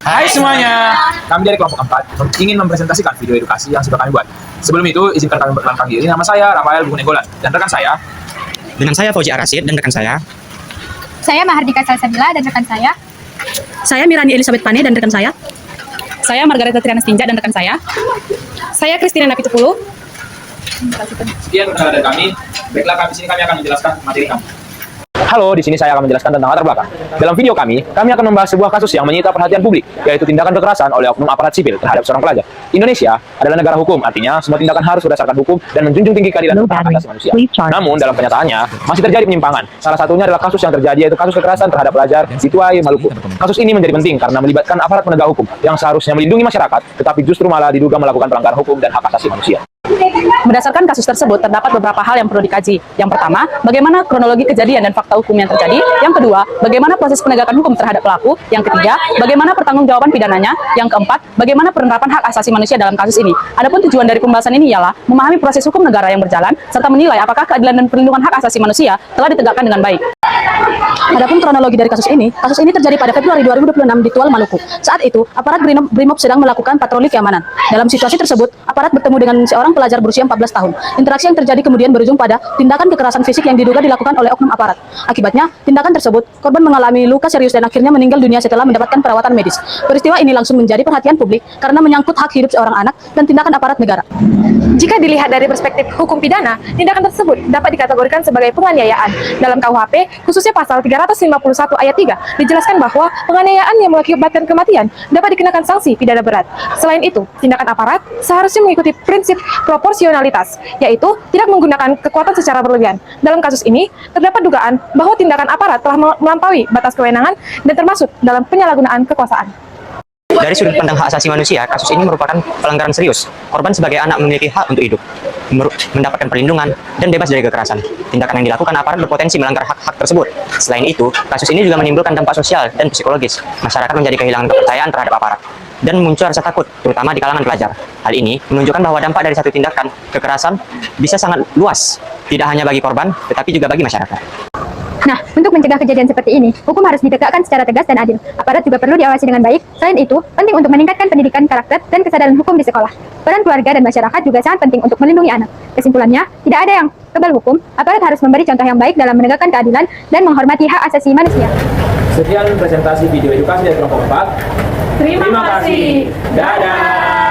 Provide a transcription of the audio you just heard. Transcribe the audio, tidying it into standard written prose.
Hai semuanya, kami dari kelompok 4 ingin mempresentasikan video edukasi yang sudah kami buat. Sebelum itu, izinkan kami memperkenalkan diri. Nama saya Rafael Bungun Egolan dan rekan saya. Dengan saya Fauzi Arasid dan rekan saya. Saya Mahardika Salsabila dan rekan saya. Saya Mirani Elizabeth Pane dan rekan saya. Saya Margareta Triana Stinja dan rekan saya. Saya Kristina Napitupulu. Sekian perkenalan dari kami. Baiklah, kami akan menjelaskan materi kami. Halo, di sini saya akan menjelaskan tentang latar belakang. Dalam video kami akan membahas sebuah kasus yang menyita perhatian publik, yaitu tindakan kekerasan oleh oknum aparat sipil terhadap seorang pelajar. Indonesia adalah negara hukum, artinya semua tindakan harus berdasarkan hukum dan menjunjung tinggi keadilan dan hak asasi manusia. Namun, dalam kenyataannya, masih terjadi penyimpangan. Salah satunya adalah kasus yang terjadi, yaitu kasus kekerasan terhadap pelajar di Tuai, Maluku. Kasus ini menjadi penting karena melibatkan aparat penegak hukum yang seharusnya melindungi masyarakat, tetapi justru malah diduga melakukan pelanggaran hukum dan hak asasi manusia. Berdasarkan kasus tersebut, terdapat beberapa hal yang perlu dikaji. Yang pertama, bagaimana kronologi kejadian dan fakta hukum yang terjadi. Yang kedua, bagaimana proses penegakan hukum terhadap pelaku. Yang ketiga, bagaimana pertanggungjawaban pidananya. Yang keempat, bagaimana penerapan hak asasi manusia dalam kasus ini. Adapun tujuan dari pembahasan ini ialah memahami proses hukum negara yang berjalan, serta menilai apakah keadilan dan perlindungan hak asasi manusia telah ditegakkan dengan baik. Adapun kronologi dari kasus ini terjadi pada Februari 2026 di Tual, Maluku. Saat itu, aparat Brimob sedang melakukan patroli keamanan. Dalam situasi tersebut, aparat bertemu dengan seorang pelajar berusia 14 tahun. Interaksi yang terjadi kemudian berujung pada tindakan kekerasan fisik yang diduga dilakukan oleh oknum aparat. Akibatnya, tindakan tersebut, korban mengalami luka serius dan akhirnya meninggal dunia setelah mendapatkan perawatan medis. Peristiwa ini langsung menjadi perhatian publik karena menyangkut hak hidup seorang anak dan tindakan aparat negara. Jika dilihat dari perspektif hukum pidana, tindakan tersebut dapat dikategorikan sebagai penganiayaan. Dalam KUHP, khususnya pasal 351 ayat 3, dijelaskan bahwa penganiayaan yang mengakibatkan kematian dapat dikenakan sanksi pidana berat. Selain itu, tindakan aparat seharusnya mengikuti prinsip proporsionalitas, yaitu tidak menggunakan kekuatan secara berlebihan. Dalam kasus ini, terdapat dugaan bahwa tindakan aparat telah melampaui batas kewenangan dan termasuk dalam penyalahgunaan kekuasaan. Dari sudut pandang hak asasi manusia, kasus ini merupakan pelanggaran serius. Korban sebagai anak memiliki hak untuk hidup, mendapatkan perlindungan, dan bebas dari kekerasan. Tindakan yang dilakukan aparat berpotensi melanggar hak-hak tersebut. Selain itu, kasus ini juga menimbulkan dampak sosial dan psikologis. Masyarakat menjadi kehilangan kepercayaan terhadap aparat dan muncul rasa takut, terutama di kalangan pelajar. Hal ini menunjukkan bahwa dampak dari satu tindakan kekerasan bisa sangat luas, tidak hanya bagi korban, tetapi juga bagi masyarakat. Nah, untuk mencegah kejadian seperti ini, hukum harus ditegakkan secara tegas dan adil. Aparat juga perlu diawasi dengan baik. Selain itu, penting untuk meningkatkan pendidikan karakter dan kesadaran hukum di sekolah. Peran keluarga dan masyarakat juga sangat penting untuk melindungi anak. Kesimpulannya, tidak ada yang kebal hukum. Aparat harus memberi contoh yang baik dalam menegakkan keadilan dan menghormati hak asasi manusia. Sekian presentasi video edukasi dari kelompok 4. Terima kasih. Dadah.